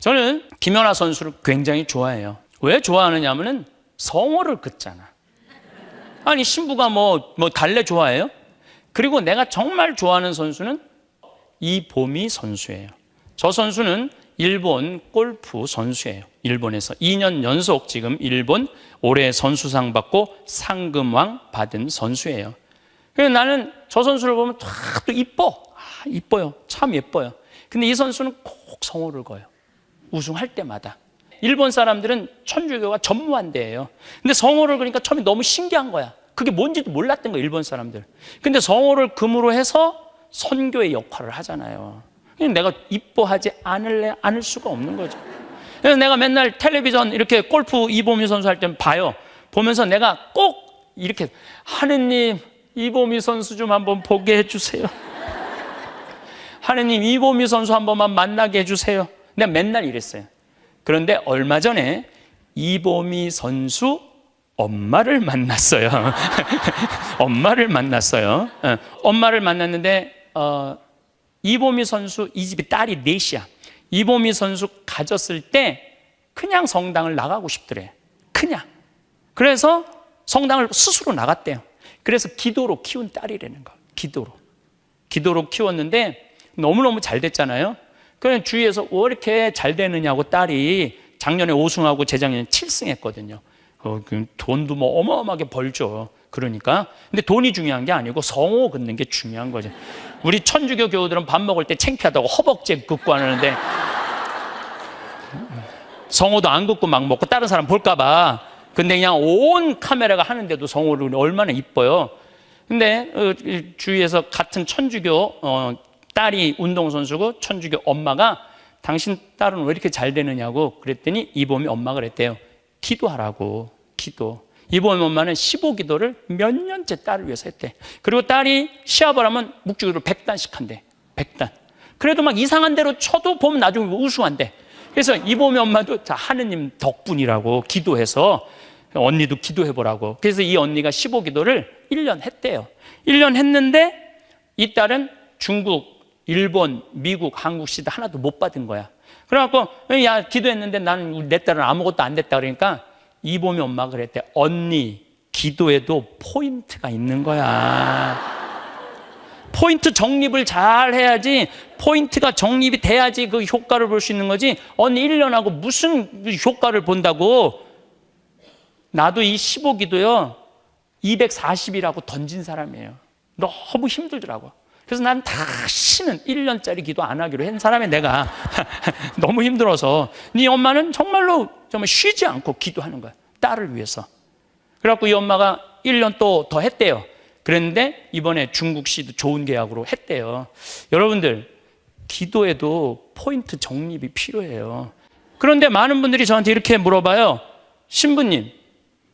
저는 김연아 선수를 굉장히 좋아해요. 왜 좋아하느냐 하면은 성호를 긋잖아. 아니 신부가 뭐 달래 좋아해요? 그리고 내가 정말 좋아하는 선수는 이보미 선수예요. 저 선수는 일본 골프 선수예요. 일본에서 2년 연속 지금 일본 올해 선수상 받고 상금왕 받은 선수예요. 그래서 나는 저 선수를 보면 또 이뻐. 이뻐요. 참 예뻐요. 근데 이 선수는 꼭 성호를 거요. 우승할 때마다. 일본 사람들은 천주교가 전무한대예요. 근데 성호를 그러니까 처음에 너무 신기한 거야. 그게 뭔지도 몰랐던 거야, 일본 사람들. 근데 성호를 금으로 해서 선교의 역할을 하잖아요. 내가 이뻐하지 않을 수가 없는 거죠. 그래서 내가 맨날 텔레비전 이렇게 골프 이보미 선수 할 때 봐요. 보면서 내가 꼭 이렇게 하느님 이보미 선수 좀 한번 보게 해주세요. 하느님 이보미 선수 한 번만 만나게 해주세요. 내가 맨날 이랬어요. 그런데 얼마 전에 이보미 선수 엄마를 만났어요. 엄마를 만났어요. 엄마를 만났는데 이보미 선수 이 집에 딸이 넷이야. 이보미 선수 가졌을 때 그냥 성당을 나가고 싶더래. 그냥. 그래서 성당을 스스로 나갔대요. 그래서 기도로 키운 딸이라는 거. 기도로 키웠는데 너무너무 잘 됐잖아요. 그냥 주위에서 왜 이렇게 잘 되느냐고 딸이 작년에 5승하고 재작년에 7승했거든요. 돈도 뭐 어마어마하게 벌죠. 그러니까. 근데 돈이 중요한 게 아니고 성호 긋는 게 중요한 거죠. 우리 천주교 교우들은 밥 먹을 때 창피하다고 허벅지 긋고 하는데 성호도 안 긋고 막 먹고 다른 사람 볼까봐. 근데 그냥 온 카메라가 하는데도 성호를 얼마나 이뻐요. 근데 주위에서 같은 천주교 딸이 운동선수고 천주교 엄마가 당신 딸은 왜 이렇게 잘 되느냐고 그랬더니 이보미 엄마가 그랬대요. 기도하라고. 기도. 이보미 엄마는 15기도를 몇 년째 딸을 위해서 했대. 그리고 딸이 시합을 하면 묵주기를 100단씩 한대. 100단. 그래도 막 이상한 대로 쳐도 보면 나중에 우승한대. 그래서 이보미 엄마도 자, 하느님 덕분이라고 기도해서 언니도 기도해보라고. 그래서 이 언니가 15기도를 1년 했대요. 1년 했는데 이 딸은 중국, 일본, 미국, 한국 시도 하나도 못 받은 거야. 그래갖고 야 기도했는데 나는 내 딸은 아무것도 안 됐다 그러니까 이보미 엄마가 그랬대. 언니 기도에도 포인트가 있는 거야. 포인트 정립을 잘 해야지. 포인트가 정립이 돼야지 그 효과를 볼 수 있는 거지. 언니 1년하고 무슨 효과를 본다고. 나도 이 15기도요 240이라고 던진 사람이에요. 너무 힘들더라고. 그래서 난 다시는 1년짜리 기도 안 하기로 한 사람이 내가 너무 힘들어서. 네 엄마는 정말 쉬지 않고 기도하는 거야. 딸을 위해서. 그래갖고 이 엄마가 1년 또 더 했대요. 그랬는데 이번에 중국시도 좋은 계약으로 했대요. 여러분들 기도에도 포인트 정립이 필요해요. 그런데 많은 분들이 저한테 이렇게 물어봐요. 신부님,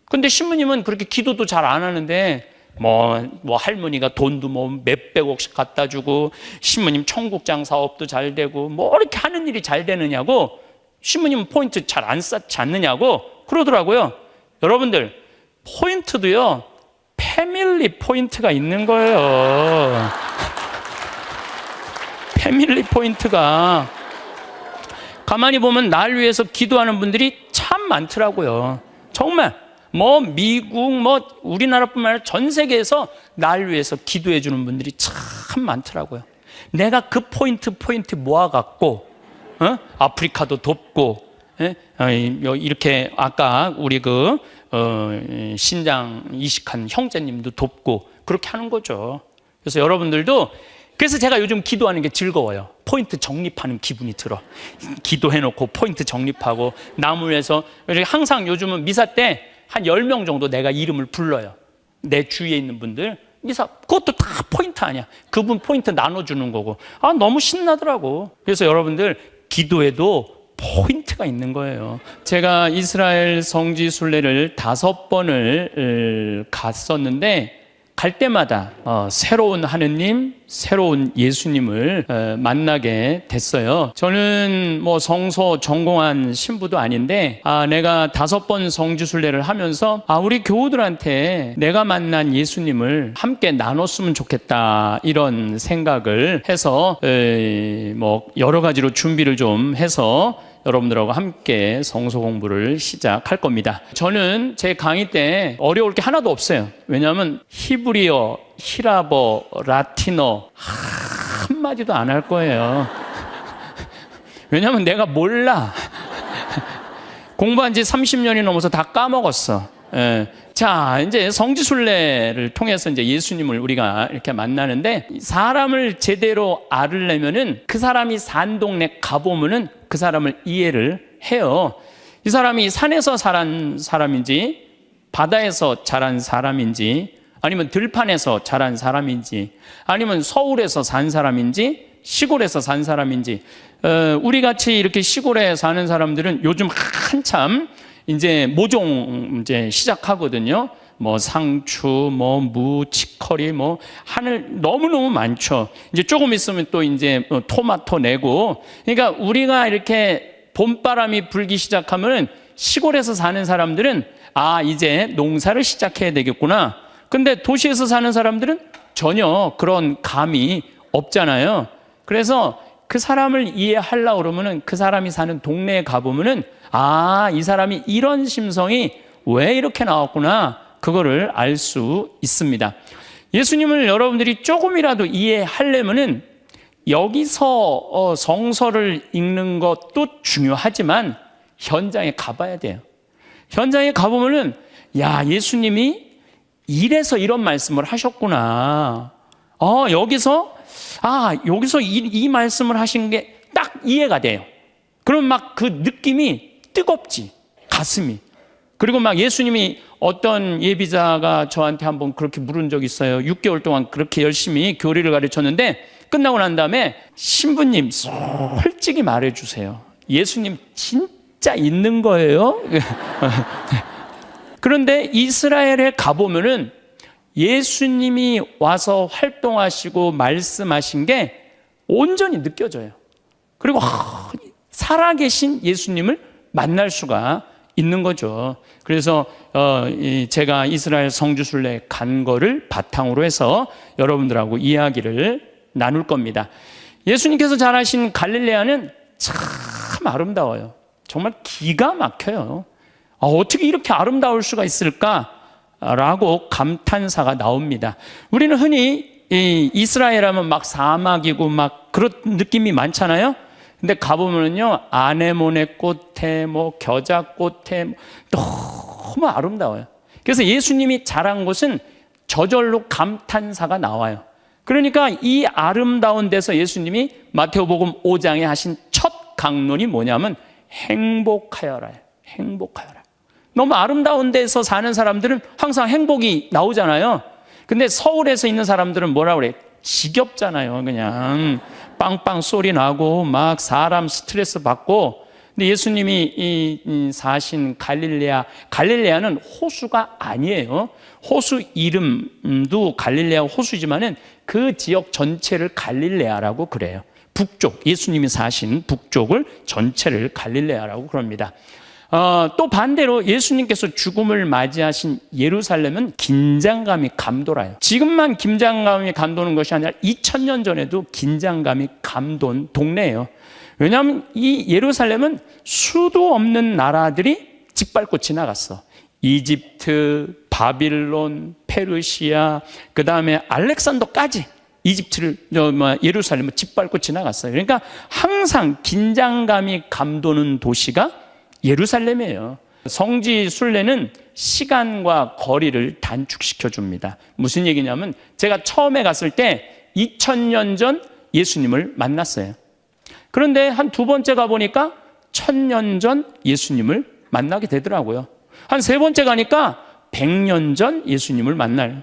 근데 신부님은 그렇게 기도도 잘 안 하는데 뭐 할머니가 돈도 몇백억씩 갖다 주고 신부님 청국장 사업도 잘 되고 뭐 이렇게 하는 일이 잘 되느냐고. 신부님은 포인트 잘 안 쌓지 않느냐고 그러더라고요. 여러분들 포인트도요 패밀리 포인트가 있는 거예요. 패밀리 포인트가. 가만히 보면 날 위해서 기도하는 분들이 참 많더라고요. 정말 미국 우리나라뿐만 아니라 전 세계에서 날 위해서 기도해 주는 분들이 참 많더라고요. 내가 그 포인트 모아갖고 아프리카도 돕고 이렇게 아까 우리 신장 이식한 형제님도 돕고 그렇게 하는 거죠. 그래서 여러분들도 그래서 제가 요즘 기도하는 게 즐거워요. 포인트 정립하는 기분이 들어. 기도해놓고 포인트 정립하고 나무 위에서 항상 요즘은 미사 때 한 10명 정도 내가 이름을 불러요. 내 주위에 있는 분들 미사 그것도 다 포인트 아니야. 그분 포인트 나눠주는 거고. 너무 신나더라고. 그래서 여러분들 기도에도 포인트가 있는 거예요. 제가 이스라엘 성지 순례를 5번을 갔었는데 갈 때마다 새로운 하느님, 새로운 예수님을 만나게 됐어요. 저는 성서 전공한 신부도 아닌데 내가 5번 성지순례를 하면서 우리 교우들한테 내가 만난 예수님을 함께 나눴으면 좋겠다 이런 생각을 해서 여러 가지로 준비를 좀 해서 여러분들하고 함께 성서 공부를 시작할 겁니다. 저는 제 강의 때 어려울 게 하나도 없어요. 왜냐하면 히브리어, 히라버, 라틴어 한마디도 안 할 거예요. 왜냐하면 내가 몰라. 공부한 지 30년이 넘어서 다 까먹었어. 예. 자, 이제 성지순례를 통해서 이제 예수님을 우리가 이렇게 만나는데, 사람을 제대로 알으려면은 그 사람이 산 동네 가보면은 그 사람을 이해를 해요. 이 사람이 산에서 자란 사람인지, 바다에서 자란 사람인지, 아니면 들판에서 자란 사람인지, 아니면 서울에서 산 사람인지, 시골에서 산 사람인지. 우리 같이 이렇게 시골에 사는 사람들은 요즘 한참 이제 모종 이제 시작하거든요. 뭐 상추, 뭐 무, 치커리, 뭐 하늘 너무너무 많죠. 이제 조금 있으면 또 이제 토마토 내고. 그러니까 우리가 이렇게 봄바람이 불기 시작하면 시골에서 사는 사람들은 이제 농사를 시작해야 되겠구나. 근데 도시에서 사는 사람들은 전혀 그런 감이 없잖아요. 그래서 그 사람을 이해하려고 그러면은 그 사람이 사는 동네에 가보면은 이 사람이 이런 심성이 왜 이렇게 나왔구나, 그거를 알 수 있습니다. 예수님을 여러분들이 조금이라도 이해하려면은 여기서 성서를 읽는 것도 중요하지만 현장에 가봐야 돼요. 현장에 가보면은 예수님이 이래서 이런 말씀을 하셨구나. 여기서 이 말씀을 하신 게 딱 이해가 돼요. 그럼 막 그 느낌이 뜨겁지, 가슴이. 그리고 막 예수님이 어떤 예비자가 저한테 한번 그렇게 물은 적이 있어요. 6개월 동안 그렇게 열심히 교리를 가르쳤는데 끝나고 난 다음에 신부님 솔직히 말해주세요. 예수님 진짜 있는 거예요? 그런데 이스라엘에 가보면은 예수님이 와서 활동하시고 말씀하신 게 온전히 느껴져요. 그리고 살아계신 예수님을 만날 수가 있는 거죠. 그래서 제가 이스라엘 성지순례 간 거를 바탕으로 해서 여러분들하고 이야기를 나눌 겁니다. 예수님께서 잘하신 갈릴레아는 참 아름다워요. 정말 기가 막혀요. 어떻게 이렇게 아름다울 수가 있을까라고 감탄사가 나옵니다. 우리는 흔히 이스라엘 하면 막 사막이고 막 그런 느낌이 많잖아요. 근데 가보면요, 아네모네 꽃에 뭐 겨자꽃에 너무 아름다워요. 그래서 예수님이 자란 곳은 저절로 감탄사가 나와요. 그러니까 이 아름다운 데서 예수님이 마태복음 5장에 하신 첫 강론이 뭐냐면 행복하여라요. 행복하여라. 너무 아름다운 데서 사는 사람들은 항상 행복이 나오잖아요. 근데 서울에서 있는 사람들은 뭐라 그래? 지겹잖아요. 그냥 빵빵 소리 나고 막 사람 스트레스 받고. 근데 예수님이 사신 갈릴레아는 호수가 아니에요. 호수 이름도 갈릴레아 호수지만은 그 지역 전체를 갈릴레아라고 그래요. 북쪽, 예수님이 사신 북쪽을 전체를 갈릴레아라고 그럽니다. 또 반대로 예수님께서 죽음을 맞이하신 예루살렘은 긴장감이 감돌아요. 지금만 긴장감이 감도는 것이 아니라 2000년 전에도 긴장감이 감돈 동네예요. 왜냐하면 이 예루살렘은 수도 없는 나라들이 짓밟고 지나갔어. 이집트, 바빌론, 페르시아, 그 다음에 알렉산더까지 예루살렘을 짓밟고 지나갔어요. 그러니까 항상 긴장감이 감도는 도시가 예루살렘이에요. 성지 순례는 시간과 거리를 단축시켜 줍니다. 무슨 얘기냐면 제가 처음에 갔을 때 2000년 전 예수님을 만났어요. 그런데 한 두 번째 가보니까 1000년 전 예수님을 만나게 되더라고요. 한 세 번째 가니까 100년 전 예수님을 만나요.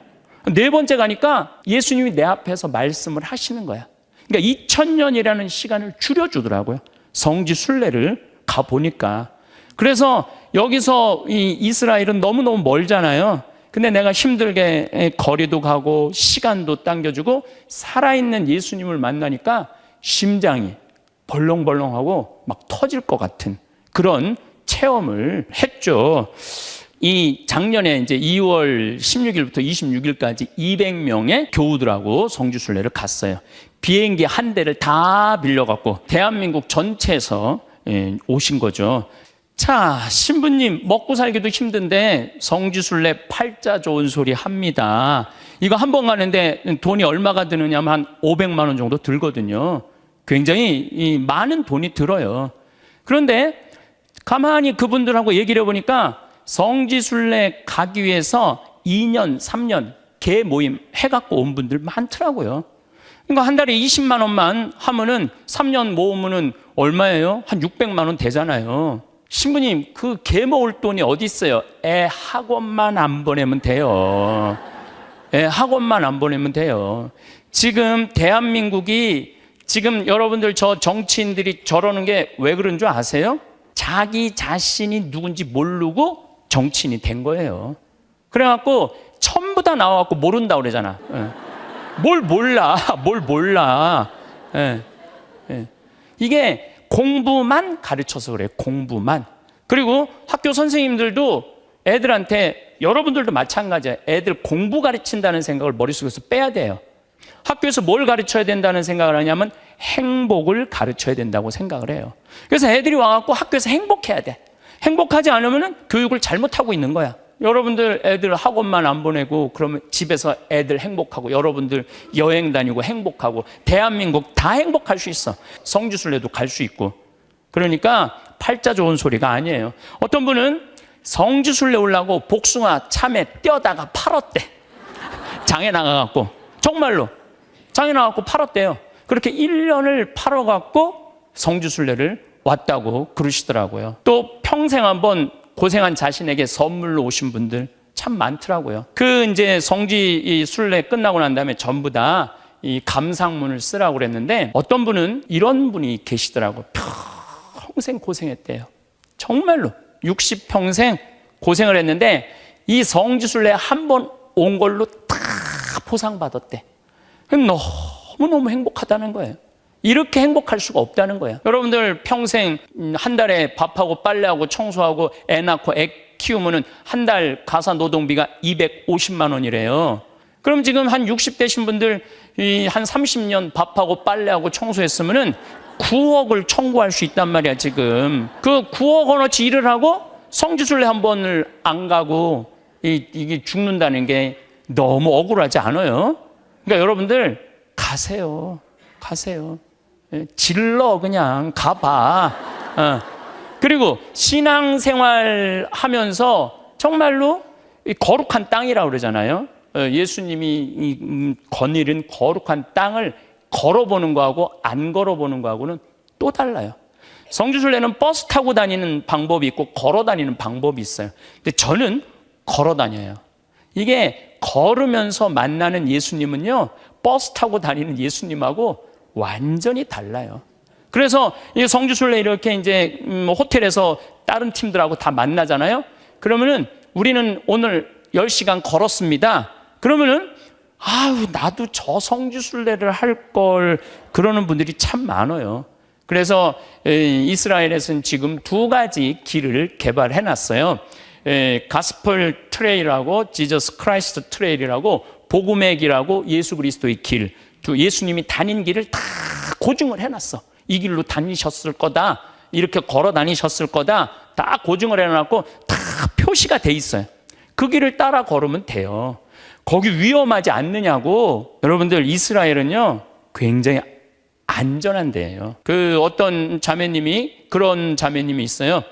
네 번째 가니까 예수님이 내 앞에서 말씀을 하시는 거야. 그러니까 2000년이라는 시간을 줄여주더라고요. 성지 순례를 가보니까. 그래서 여기서 이 이스라엘은 너무너무 멀잖아요. 근데 내가 힘들게 거리도 가고 시간도 당겨주고 살아있는 예수님을 만나니까 심장이 벌렁벌렁하고 막 터질 것 같은 그런 체험을 했죠. 이 작년에 이제 2월 16일부터 26일까지 200명의 교우들하고 성지순례를 갔어요. 비행기 한 대를 다 빌려갖고 대한민국 전체에서 오신 거죠. 자, 신부님 먹고 살기도 힘든데 성지순례 팔자 좋은 소리 합니다. 이거 한 번 가는데 돈이 얼마가 드느냐면 한 500만 원 정도 들거든요. 굉장히 많은 돈이 들어요. 그런데 가만히 그분들하고 얘기를 해보니까 성지순례 가기 위해서 2년, 3년 개 모임 해갖고 온 분들 많더라고요. 그러니까 한 달에 20만 원만 하면은 3년 모으면은 얼마예요? 한 600만 원 되잖아요. 신부님, 그 개 모을 돈이 어디 있어요? 애 학원만 안 보내면 돼요. 애 학원만 안 보내면 돼요. 지금 대한민국이 지금 여러분들 저 정치인들이 저러는 게 왜 그런 줄 아세요? 자기 자신이 누군지 모르고 정치인이 된 거예요. 그래갖고 전부 다 나와갖고 모른다고 그러잖아. 뭘 몰라. 이게 공부만 가르쳐서 그래요. 공부만. 그리고 학교 선생님들도 애들한테, 여러분들도 마찬가지예요. 애들 공부 가르친다는 생각을 머릿속에서 빼야 돼요. 학교에서 뭘 가르쳐야 된다는 생각을 하냐면 행복을 가르쳐야 된다고 생각을 해요. 그래서 애들이 와갖고 학교에서 행복해야 돼. 행복하지 않으면 교육을 잘못하고 있는 거야. 여러분들 애들 학원만 안 보내고 그러면 집에서 애들 행복하고 여러분들 여행 다니고 행복하고 대한민국 다 행복할 수 있어. 성지순례도 갈 수 있고. 그러니까 팔자 좋은 소리가 아니에요. 어떤 분은 성지순례 오려고 복숭아 참외 떼어다가 팔았대. 장에 나가갖고. 정말로 장에 나가갖고 팔았대요. 그렇게 1년을 팔아갖고 성지순례를 왔다고 그러시더라고요. 또 평생 한번 고생한 자신에게 선물로 오신 분들 참 많더라고요. 그 이제 성지 순례 끝나고 난 다음에 전부 다 이 감상문을 쓰라고 그랬는데 어떤 분은 이런 분이 계시더라고요. 평생 고생했대요. 정말로 60평생 고생을 했는데 이 성지 순례 한 번 온 걸로 다 보상받았대. 너무너무 행복하다는 거예요. 이렇게 행복할 수가 없다는 거예요. 여러분들 평생 한 달에 밥하고 빨래하고 청소하고 애 낳고 애 키우면은 한 달 가사 노동비가 250만 원이래요. 그럼 지금 한 60대신 분들 한 30년 밥하고 빨래하고 청소했으면은 9억을 청구할 수 있단 말이야, 지금. 그 9억 원어치 일을 하고 성지순례 한 번을 안 가고 이게 죽는다는 게 너무 억울하지 않아요? 그러니까 여러분들 가세요. 질러 그냥 가봐. 그리고 신앙생활 하면서 정말로 거룩한 땅이라고 그러잖아요. 예수님이 거느린 거룩한 땅을 걸어보는 거하고 안 걸어보는 거하고는 또 달라요. 성지순례는 버스 타고 다니는 방법이 있고 걸어 다니는 방법이 있어요. 근데 저는 걸어 다녀요. 이게 걸으면서 만나는 예수님은요, 버스 타고 다니는 예수님하고 완전히 달라요. 그래서 이 성지순례 이렇게 이제 호텔에서 다른 팀들하고 다 만나잖아요. 그러면은 우리는 오늘 10시간 걸었습니다. 그러면은 나도 저 성지순례를 할 걸, 그러는 분들이 참 많아요. 그래서 이스라엘에서는 지금 2가지 길을 개발해 놨어요. 가스펠 트레일하고 지저스 크라이스트 트레일이라고, 복음의 길하고 예수 그리스도의 길, 예수님이 다닌 길을 다 고증을 해놨어. 이 길로 다니셨을 거다, 이렇게 걸어 다니셨을 거다, 다 고증을 해놨고 다 표시가 돼 있어요. 그 길을 따라 걸으면 돼요. 거기 위험하지 않느냐고. 여러분들, 이스라엘은요 굉장히 안전한 데예요. 그 어떤 자매님이, 그런 자매님이 있어요.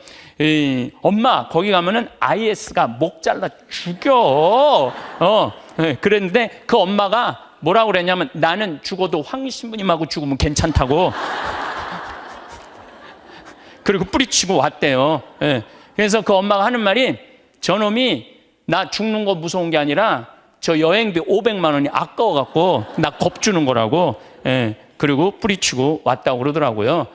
엄마, 거기 가면은 IS가 목 잘라 죽여. 그랬는데 그 엄마가 뭐라고 그랬냐면, 나는 죽어도 황 신부님하고 죽으면 괜찮다고. 그리고 뿌리치고 왔대요. 그래서 그 엄마가 하는 말이, 저놈이 나 죽는 거 무서운 게 아니라 저 여행비 500만 원이 아까워갖고 나 겁주는 거라고. 그리고 뿌리치고 왔다고 그러더라고요.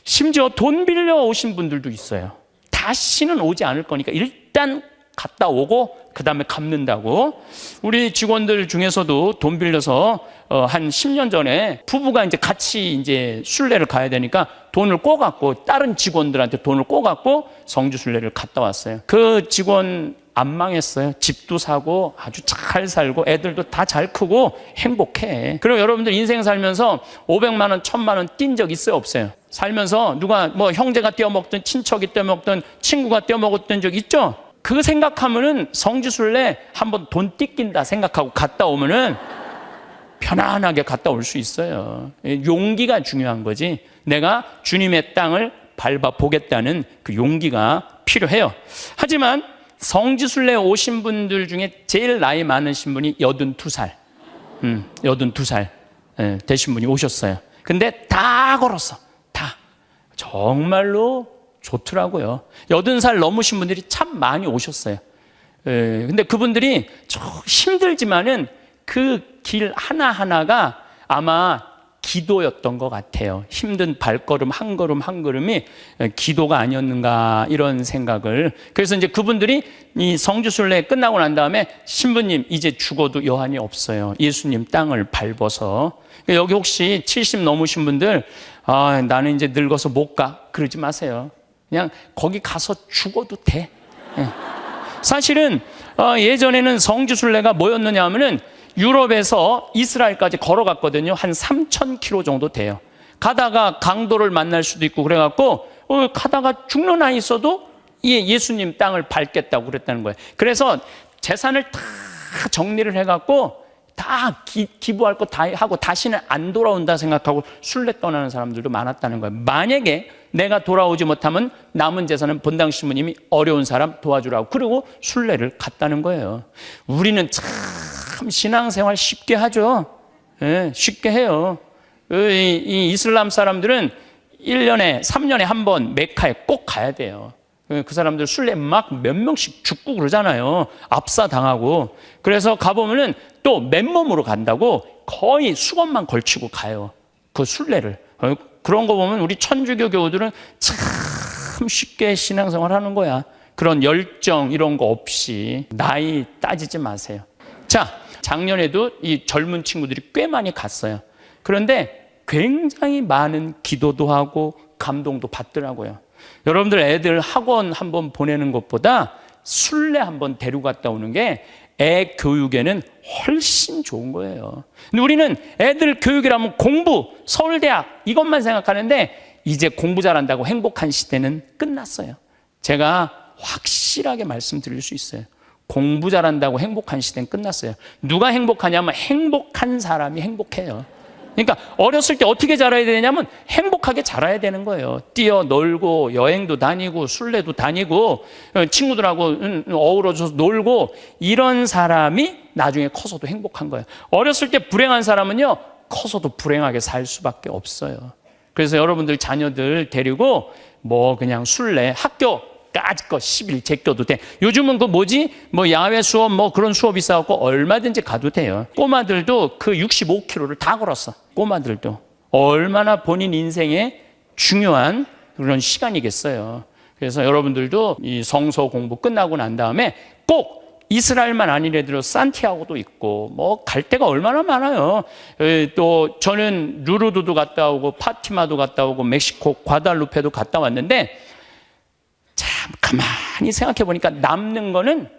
심지어 돈 빌려 오신 분들도 있어요. 다시는 오지 않을 거니까 일단 갔다 오고 그 다음에 갚는다고. 우리 직원들 중에서도 돈 빌려서 한 10년 전에 부부가 이제 같이 이제 순례를 가야 되니까 돈을 꼬갖고, 다른 직원들한테 돈을 꼬갖고 성지순례를 갔다 왔어요. 그 직원 안 망했어요. 집도 사고 아주 잘 살고 애들도 다 잘 크고 행복해. 그리고 여러분들 인생 살면서 500만 원, 1000만 원 뛴 적 있어요, 없어요? 살면서 누가 뭐 형제가 떼어먹든 친척이 떼어먹든 친구가 떼어먹었던 적 있죠? 그 생각하면은 성지순례 한번 돈 띠낀다 생각하고 갔다 오면은 편안하게 갔다 올 수 있어요. 용기가 중요한 거지. 내가 주님의 땅을 밟아 보겠다는 그 용기가 필요해요. 하지만 성지순례에 오신 분들 중에 제일 나이 많으신 분이 82살. 82살 되신 분이 오셨어요. 근데 다 걸었어. 다. 정말로 좋더라고요. 80살 넘으신 분들이 참 많이 오셨어요. 근데 그분들이 좀 힘들지만은 그 길 하나하나가 아마 기도였던 것 같아요. 힘든 발걸음 한 걸음 한 걸음이 기도가 아니었는가 이런 생각을. 그래서 이제 그분들이 이 성지순례 끝나고 난 다음에 신부님 이제 죽어도 여한이 없어요. 예수님 땅을 밟아서. 여기 혹시 70 넘으신 분들 나는 이제 늙어서 못 가 그러지 마세요. 그냥 거기 가서 죽어도 돼. 사실은 예전에는 성지순례가 뭐였느냐 하면은 유럽에서 이스라엘까지 걸어갔거든요. 한 3,000km 정도 돼요. 가다가 강도를 만날 수도 있고 그래갖고 가다가 죽는 나이 있어도 예수님 땅을 밟겠다고 그랬다는 거예요. 그래서 재산을 다 정리를 해갖고 다 기부할 거 다 하고 다시는 안 돌아온다 생각하고 순례 떠나는 사람들도 많았다는 거예요. 만약에 내가 돌아오지 못하면 남은 재산은 본당 신부님이 어려운 사람 도와주라고 그리고 순례를 갔다는 거예요. 우리는 참 신앙생활 쉽게 하죠. 쉽게 해요. 이 이슬람 사람들은 1년에 3년에 한 번 메카에 꼭 가야 돼요. 그 사람들 순례 막 몇 명씩 죽고 그러잖아요. 압사당하고. 그래서 가보면은 또 맨몸으로 간다고 거의 수건만 걸치고 가요. 그 순례를. 그런 거 보면 우리 천주교 교우들은 참 쉽게 신앙생활 하는 거야. 그런 열정 이런 거 없이 나이 따지지 마세요. 자, 작년에도 이 젊은 친구들이 꽤 많이 갔어요. 그런데 굉장히 많은 기도도 하고 감동도 받더라고요. 여러분들 애들 학원 한번 보내는 것보다 순례 한번 데려갔다 오는 게 애 교육에는 훨씬 좋은 거예요. 근데 우리는 애들 교육이라면 공부, 서울대학 이것만 생각하는데 이제 공부 잘한다고 행복한 시대는 끝났어요. 제가 확실하게 말씀드릴 수 있어요. 공부 잘한다고 행복한 시대는 끝났어요. 누가 행복하냐면 행복한 사람이 행복해요. 그러니까 어렸을 때 어떻게 자라야 되냐면 행복하게 자라야 되는 거예요. 뛰어놀고 여행도 다니고 순례도 다니고 친구들하고 어우러져서 놀고 이런 사람이 나중에 커서도 행복한 거예요. 어렸을 때 불행한 사람은요 커서도 불행하게 살 수밖에 없어요. 그래서 여러분들 자녀들 데리고 뭐 그냥 순례 학교 까짓 거 10일 제껴도 돼. 요즘은 그 뭐지? 뭐 야외 수업 뭐 그런 수업 있어갖고 얼마든지 가도 돼요. 꼬마들도 그 65km를 다 걸었어. 꼬마들도. 얼마나 본인 인생에 중요한 그런 시간이겠어요. 그래서 여러분들도 이 성서 공부 끝나고 난 다음에 꼭 이스라엘만 아니래도 산티아고도 있고 뭐 갈 데가 얼마나 많아요. 또 저는 루르드도 갔다 오고 파티마도 갔다 오고 멕시코 과달루페도 갔다 왔는데 참 가만히 생각해 보니까 남는 거는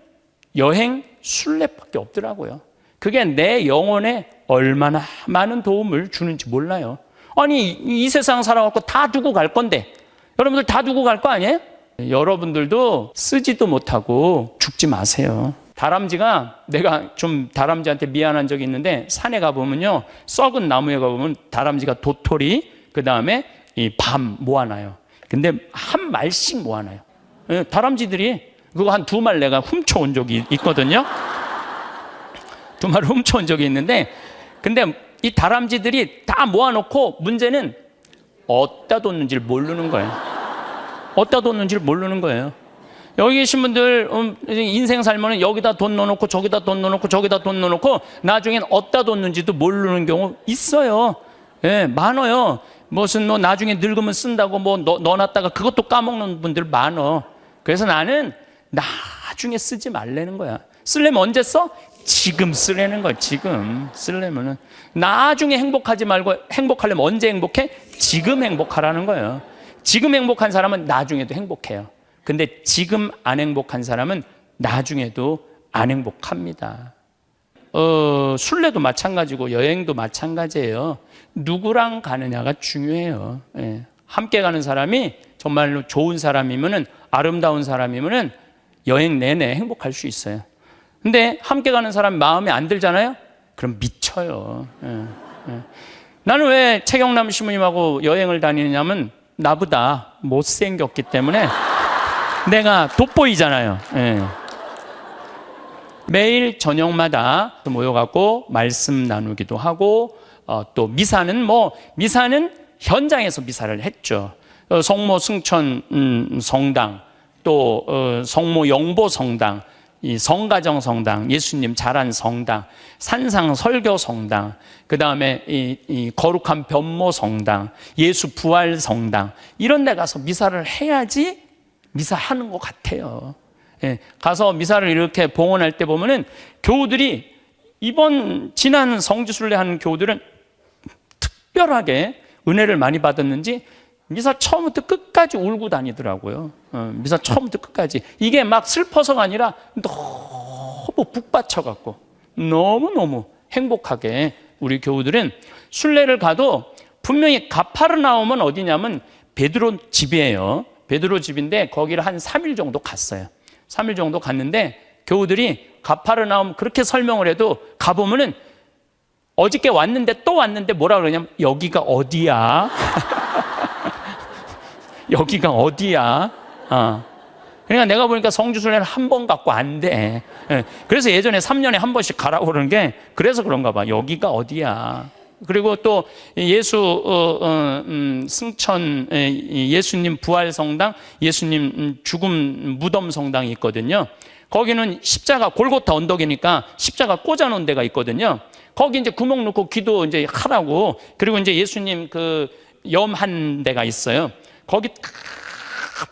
여행 순례밖에 없더라고요. 그게 내 영혼에 얼마나 많은 도움을 주는지 몰라요. 아니 이 세상 살아갖고 다 두고 갈 건데 여러분들 다 두고 갈 거 아니에요? 여러분들도 쓰지도 못하고 죽지 마세요. 다람쥐가 내가 좀 다람쥐한테 미안한 적이 있는데 산에 가보면요 썩은 나무에 가보면 다람쥐가 도토리 그 다음에 이 밤 모아놔요. 근데 한 말씩 모아놔요. 다람쥐들이 그거 한 2말 내가 훔쳐온 적이 있거든요. 2말 훔쳐온 적이 있는데 근데 이 다람쥐들이 다 모아놓고 문제는 어디다 뒀는지를 모르는 거예요. 어디다 뒀는지를 모르는 거예요. 여기 계신 분들 인생 살면은 여기다 돈 넣어놓고 저기다 돈 넣어놓고 저기다 돈 넣어놓고 나중엔 어디다 뒀는지도 모르는 경우 있어요. 예, 많아요. 무슨 뭐 나중에 늙으면 쓴다고 뭐 넣어놨다가 그것도 까먹는 분들 많어. 그래서 나는 나중에 쓰지 말라는 거야. 쓰려면 언제 써? 지금 쓰라는 거야. 지금 쓰려면은 나중에 행복하지 말고 행복하려면 언제 행복해? 지금 행복하라는 거예요. 지금 행복한 사람은 나중에도 행복해요. 근데 지금 안 행복한 사람은 나중에도 안 행복합니다. 순례도 마찬가지고 여행도 마찬가지예요. 누구랑 가느냐가 중요해요. 예. 함께 가는 사람이 정말로 좋은 사람이면은, 아름다운 사람이면은 여행 내내 행복할 수 있어요. 근데 함께 가는 사람 마음에 안 들잖아요? 그럼 미쳐요. 예. 예. 나는 왜 최경남 신부님하고 여행을 다니느냐면 나보다 못생겼기 때문에 내가 돋보이잖아요. 예. 매일 저녁마다 모여갖고 말씀 나누기도 하고, 또 미사는 현장에서 미사를 했죠. 성모 승천 성당, 또 성모 영보 성당, 이 성가정 성당, 예수님 자란 성당, 산상 설교 성당, 그 다음에 이 거룩한 변모 성당, 예수 부활 성당, 이런 데 가서 미사를 해야지 미사하는 것 같아요. 예, 가서 미사를 이렇게 봉헌할 때 보면은 교우들이, 지난 성지순례 하는 교우들은 특별하게 은혜를 많이 받았는지 미사 처음부터 끝까지 울고 다니더라고요. 미사 처음부터 끝까지. 이게 막 슬퍼서가 아니라 너무 북받쳐갖고 너무너무 행복하게 우리 교우들은 순례를 가도 분명히 가파르나움은 어디냐면 베드로 집이에요. 베드로 집인데 거기를 한 3일 정도 갔어요. 3일 정도 갔는데 교우들이 가파르나움 그렇게 설명을 해도 가보면은 어저께 왔는데 또 왔는데 뭐라 그러냐면 여기가 어디야? 여기가 어디야? 그러니까 내가 보니까 성지순례는 한 번 갖고 안 돼. 그래서 예전에 3년에 한 번씩 가라고 그러는 게 그래서 그런가 봐. 여기가 어디야? 그리고 또 예수 승천, 예수님 부활 성당, 예수님 죽음 무덤 성당이 있거든요. 거기는 십자가 골고타 언덕이니까 십자가 꽂아놓은 데가 있거든요. 거기 이제 구멍 넣고 기도 이제 하라고. 그리고 이제 예수님 그 염한 데가 있어요. 거기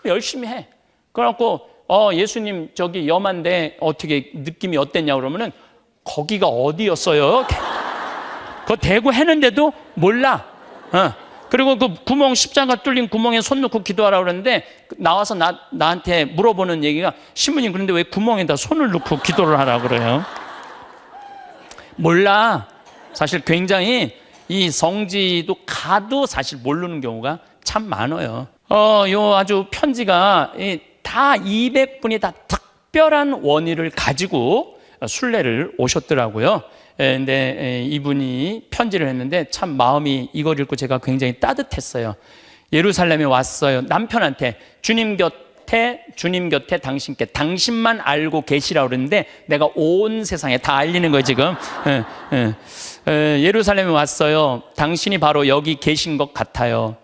열심히 해. 그래갖고 예수님 저기 염한데 어떻게 느낌이 어땠냐 그러면은 거기가 어디였어요? 그거 대고 했는데도 몰라. 그리고 그 구멍, 십자가 뚫린 구멍에 손 넣고 기도하라고 그러는데 나와서 나한테 물어보는 얘기가, 신부님 그런데 왜 구멍에다 손을 넣고 기도를 하라고 그래요? 몰라. 사실 굉장히 이 성지도 가도 사실 모르는 경우가 참 많아요. 요 아주 편지가 다 200분이 다 특별한 원의를 가지고 순례를 오셨더라고요. 근데 이분이 편지를 했는데 참 마음이, 이걸 읽고 제가 굉장히 따뜻했어요. 예루살렘에 왔어요. 남편한테 주님 곁에 당신께, 당신만 알고 계시라고 그러는데 내가 온 세상에 다 알리는 거예요 지금. 예루살렘에 왔어요. 당신이 바로 여기 계신 것 같아요.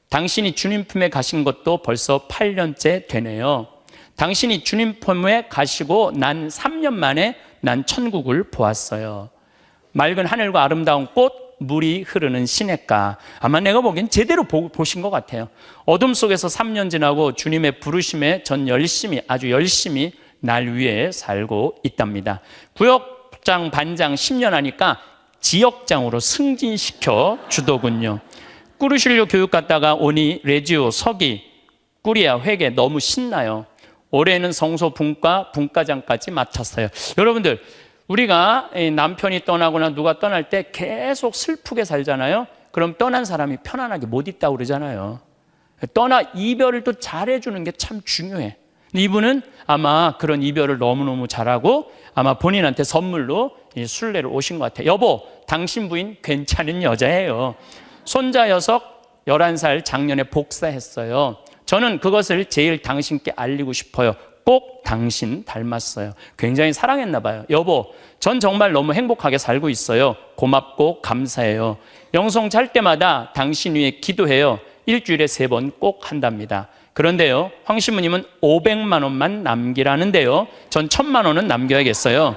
당신이 주님 품에 가신 것도 벌써 8년째 되네요. 당신이 주님 품에 가시고 난 3년 만에 난 천국을 보았어요. 맑은 하늘과 아름다운 꽃, 물이 흐르는 시냇가. 아마 내가 보기엔 제대로 보신 것 같아요. 어둠 속에서 3년 지나고 주님의 부르심에 전 아주 열심히 날 위에 살고 있답니다. 구역장 반장 10년 하니까 지역장으로 승진시켜 주더군요. 꾸르실료 교육 갔다가 오니 레지오, 서기, 꾸리아, 회계 너무 신나요. 올해는 성소 분과장까지 맡았어요. 여러분들, 우리가 남편이 떠나거나 누가 떠날 때 계속 슬프게 살잖아요. 그럼 떠난 사람이 편안하게 못 있다고 그러잖아요. 이별을 또 잘해주는 게 참 중요해. 이분은 아마 그런 이별을 너무너무 잘하고 아마 본인한테 선물로 이 순례를 오신 것 같아요. 여보, 당신 부인 괜찮은 여자예요. 손자 녀석 11살 작년에 복사했어요. 저는 그것을 제일 당신께 알리고 싶어요. 꼭 당신 닮았어요. 굉장히 사랑했나 봐요. 여보, 전 정말 너무 행복하게 살고 있어요. 고맙고 감사해요. 영성 잘 때마다 당신 위해 기도해요. 일주일에 3번 꼭 한답니다. 그런데요, 황 신부님은 500만 원만 남기라는데요, 전 1000만 원은 남겨야겠어요.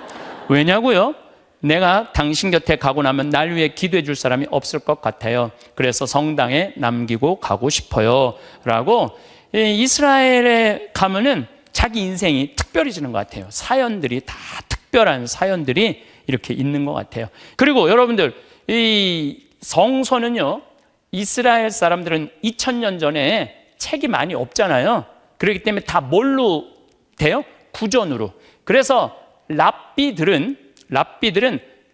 왜냐고요? 내가 당신 곁에 가고 나면 날 위해 기도해 줄 사람이 없을 것 같아요. 그래서 성당에 남기고 가고 싶어요 라고. 이스라엘에 가면은 자기 인생이 특별해지는 것 같아요. 사연들이 다 특별한 사연들이 이렇게 있는 것 같아요. 그리고 여러분들, 이 성서는요, 이스라엘 사람들은 2000년 전에 책이 많이 없잖아요. 그렇기 때문에 다 뭘로 돼요? 부전으로. 그래서 랍비들은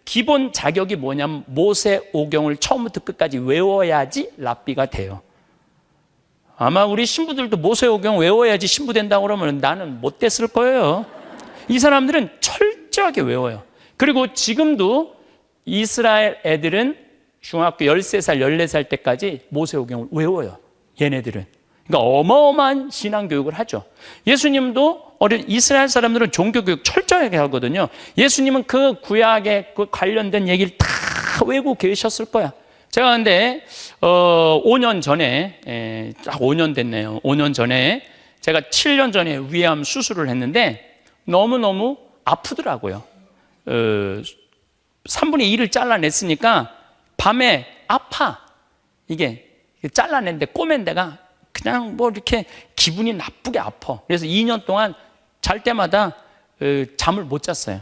기본 자격이 뭐냐면 모세오경을 처음부터 끝까지 외워야지 랍비가 돼요. 아마 우리 신부들도 모세오경 외워야지 신부 된다고 그러면 나는 못 됐을 거예요. 이 사람들은 철저하게 외워요. 그리고 지금도 이스라엘 애들은 중학교 13살, 14살 때까지 모세오경을 외워요. 얘네들은. 그러니까 어마어마한 신앙교육을 하죠. 예수님도 이스라엘 사람들은 종교교육 철저하게 하거든요. 예수님은 그 구약에 그 관련된 얘기를 다 외우고 계셨을 거야. 제가 근데 5년 전에, 딱 5년 됐네요. 5년 전에 제가 7년 전에 위암 수술을 했는데 너무너무 아프더라고요. 3분의 2를 잘라냈으니까 밤에 아파. 이게 잘라냈는데 꼬맨 데가 그냥 뭐 이렇게 기분이 나쁘게 아파. 그래서 2년 동안 잘 때마다 잠을 못 잤어요.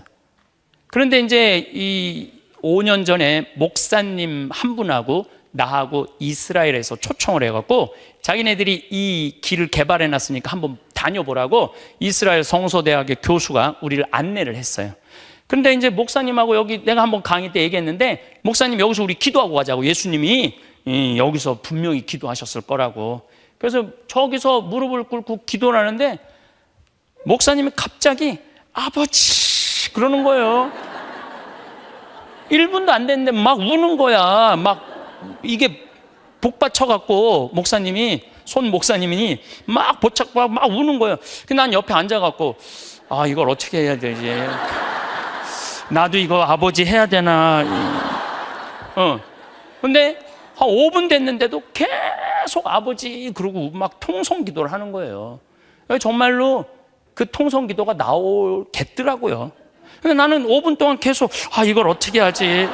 그런데 이제 이 5년 전에 목사님 한 분하고 나하고 이스라엘에서 초청을 해갖고 자기네들이 이 길을 개발해 놨으니까 한번 다녀보라고 이스라엘 성서대학의 교수가 우리를 안내를 했어요. 그런데 이제 목사님하고 여기 내가 한번 강의 때 얘기했는데 목사님 여기서 우리 기도하고 가자고, 예수님이 여기서 분명히 기도하셨을 거라고. 그래서 저기서 무릎을 꿇고 기도를 하는데 목사님이 갑자기 아버지 그러는 거예요. 1분도 안 됐는데 막 우는 거야. 막 이게 복받쳐갖고 손 목사님이 막 보착하고 막 우는 거예요. 난 옆에 앉아갖고 아 이걸 어떻게 해야 되지? 나도 이거 아버지 해야 되나? 근데 한 5분 됐는데도 계속 아버지 그러고 막 통성 기도를 하는 거예요. 정말로 그 통성 기도가 나오겠더라고요. 나는 5분 동안 계속 이걸 어떻게 하지?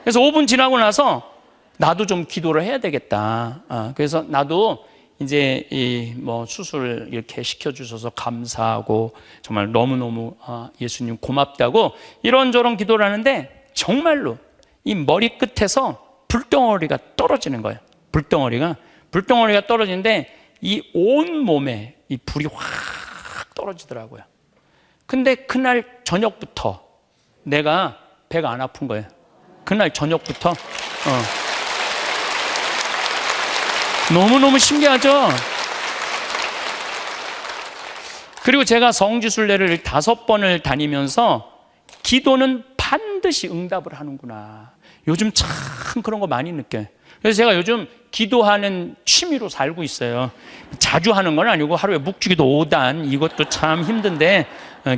그래서 5분 지나고 나서 나도 좀 기도를 해야 되겠다. 그래서 나도 이제 뭐 수술 이렇게 시켜주셔서 감사하고 정말 너무너무 예수님 고맙다고 이런저런 기도를 하는데 정말로 이 머리 끝에서 불덩어리가 떨어지는 거예요. 불덩어리가 떨어지는데 이 온 몸에 이 불이 확 떨어지더라고요. 근데 그날 저녁부터 내가 배가 안 아픈 거예요. 그날 저녁부터 너무너무 신기하죠? 그리고 제가 성지순례를 5번을 다니면서 기도는 반드시 응답을 하는구나. 요즘 참 그런 거 많이 느껴요. 그래서 제가 요즘 기도하는 취미로 살고 있어요. 자주 하는 건 아니고 하루에 묵주기도 5단, 이것도 참 힘든데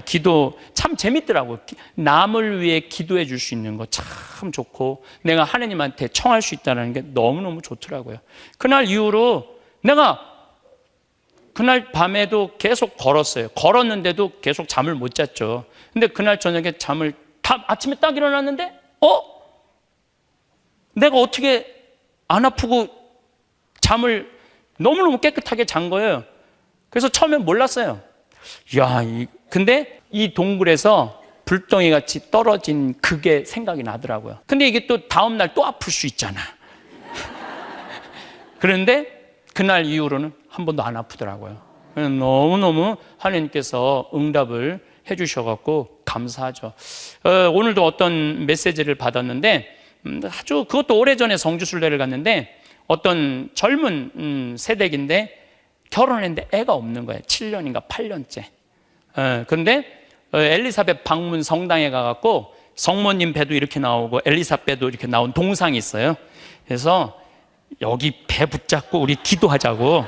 기도 참 재밌더라고요. 남을 위해 기도해 줄 수 있는 거 참 좋고 내가 하나님한테 청할 수 있다는 게 너무너무 좋더라고요. 그날 이후로 내가 그날 밤에도 계속 걸었어요. 걸었는데도 계속 잠을 못 잤죠. 근데 그날 저녁에 아침에 딱 일어났는데 내가 어떻게 안 아프고 잠을 너무너무 깨끗하게 잔 거예요. 그래서 처음엔 몰랐어요. 근데 이 동굴에서 불덩이 같이 떨어진 그게 생각이 나더라고요. 근데 이게 또 다음날 또 아플 수 있잖아. 그런데 그날 이후로는 한 번도 안 아프더라고요. 너무너무 하나님께서 응답을 해주셔갖고 감사하죠. 오늘도 어떤 메시지를 받았는데 아주 그것도 오래전에 성주순례를 갔는데 어떤 젊은 세댁인데 결혼했는데 애가 없는 거예요. 7년인가 8년째. 그런데 엘리사벳 방문 성당에 가갖고 성모님 배도 이렇게 나오고 엘리사벳 배도 이렇게 나온 동상이 있어요. 그래서 여기 배 붙잡고 우리 기도하자고,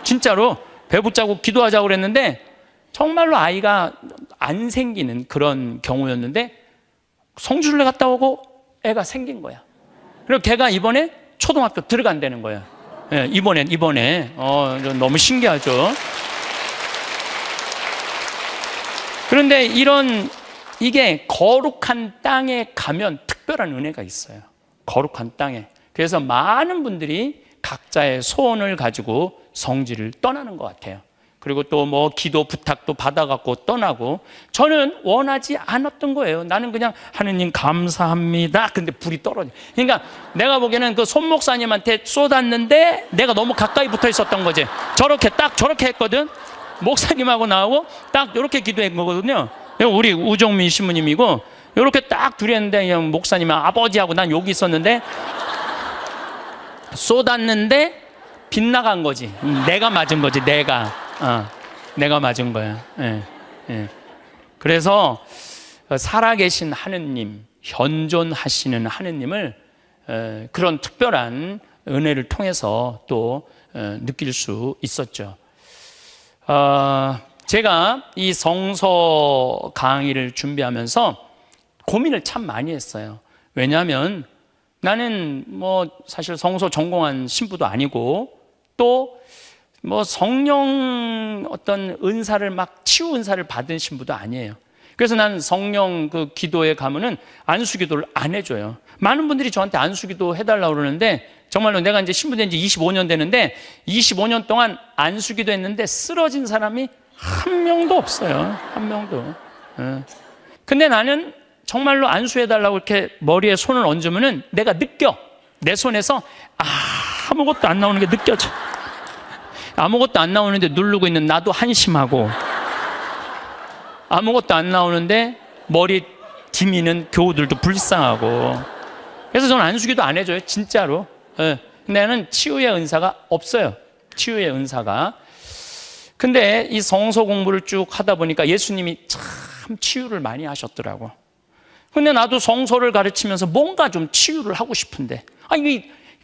진짜로 배 붙잡고 기도하자고 그랬는데 정말로 아이가 안 생기는 그런 경우였는데 성주순례 갔다 오고 애가 생긴 거야. 그리고 걔가 이번에 초등학교 들어간다는 거야. 이번에 너무 신기하죠. 그런데 이게 거룩한 땅에 가면 특별한 은혜가 있어요. 거룩한 땅에. 그래서 많은 분들이 각자의 소원을 가지고 성지를 떠나는 것 같아요. 그리고 또 뭐 기도 부탁도 받아갖고 떠나고, 저는 원하지 않았던 거예요. 나는 그냥 하느님 감사합니다. 근데 불이 떨어져. 그러니까 내가 보기에는 그 손 목사님한테 쏟았는데 내가 너무 가까이 붙어 있었던 거지. 저렇게 했거든. 목사님하고 나하고 딱 이렇게 기도한 거거든요. 우리 우종민 신부님이고 이렇게 딱 둘이 했는데 목사님 아버지하고 난 여기 있었는데 쏟았는데 빗나간 거지. 내가 맞은 거지. 내가 맞은 거야. 예, 예. 그래서 살아계신 하느님, 현존하시는 하느님을 그런 특별한 은혜를 통해서 또 느낄 수 있었죠. 제가 이 성서 강의를 준비하면서 고민을 참 많이 했어요. 왜냐하면 나는 뭐 사실 성서 전공한 신부도 아니고 또 뭐 성령 어떤 은사를 막 치유 은사를 받은 신부도 아니에요. 그래서 나는 성령 그 기도에 가면은 안수기도를 안 해줘요. 많은 분들이 저한테 안수기도 해달라고 그러는데 정말로 내가 이제 신부 된 지 25년 되는데 25년 동안 안수기도 했는데 쓰러진 사람이 한 명도 없어요. 한 명도. 근데 나는 정말로 안수해달라고 이렇게 머리에 손을 얹으면은 내가 느껴. 내 손에서 아무것도 안 나오는 게 느껴져. 아무것도 안 나오는데 누르고 있는 나도 한심하고, 아무것도 안 나오는데 머리 디미는 교우들도 불쌍하고. 그래서 저는 안수기도 안 해줘요. 진짜로. 근데 나는 치유의 은사가 없어요. 치유의 은사가. 근데 이 성서 공부를 쭉 하다 보니까 예수님이 참 치유를 많이 하셨더라고. 근데 나도 성서를 가르치면서 뭔가 좀 치유를 하고 싶은데,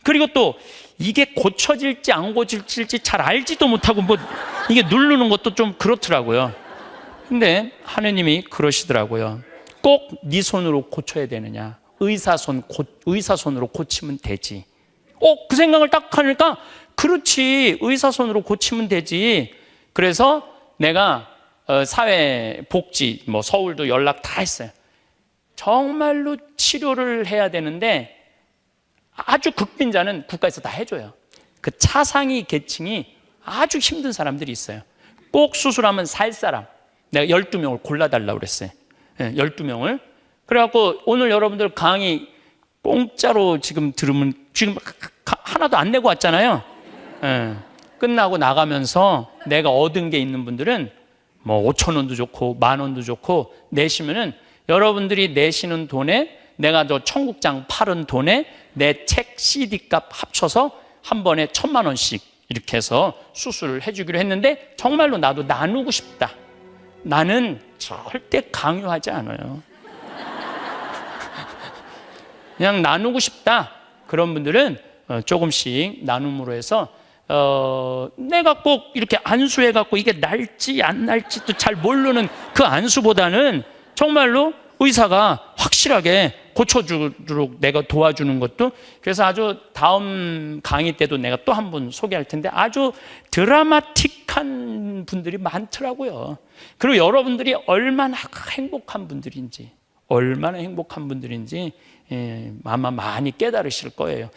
그리고 또 이게 고쳐질지 안 고쳐질지 잘 알지도 못하고 뭐 이게 누르는 것도 좀 그렇더라고요. 근데 하느님이 그러시더라고요. 꼭 네 손으로 고쳐야 되느냐? 의사손으로 고치면 되지. 그 생각을 딱 하니까 그렇지, 의사손으로 고치면 되지. 그래서 내가 사회복지 뭐 서울도 연락 다 했어요. 정말로 치료를 해야 되는데 아주 극빈자는 국가에서 다 해줘요. 그 차상위 계층이 아주 힘든 사람들이 있어요. 꼭 수술하면 살 사람 내가 12명을 골라달라고 그랬어요. 12명을. 그래갖고 오늘 여러분들 강의 공짜로 지금 들으면 지금 하나도 안 내고 왔잖아요. 끝나고 나가면서 내가 얻은 게 있는 분들은 뭐 5천 원도 좋고 10,000원도 좋고 내시면은 여러분들이 내시는 돈에 내가 저 청국장 팔은 돈에 내 책 CD 값 합쳐서 한 번에 1,000,000원씩 이렇게 해서 수술을 해주기로 했는데 정말로 나도 나누고 싶다. 나는 절대 강요하지 않아요. 그냥 나누고 싶다. 그런 분들은 조금씩 나눔으로 해서 내가 꼭 이렇게 안수해갖고 이게 날지 안 날지도 잘 모르는 그 안수보다는 정말로 의사가 확실하게 고쳐주도록 내가 도와주는 것도. 그래서 아주 다음 강의 때도 내가 또 한 분 소개할 텐데 아주 드라마틱한 분들이 많더라고요. 그리고 여러분들이 얼마나 행복한 분들인지 아마 많이 깨달으실 거예요.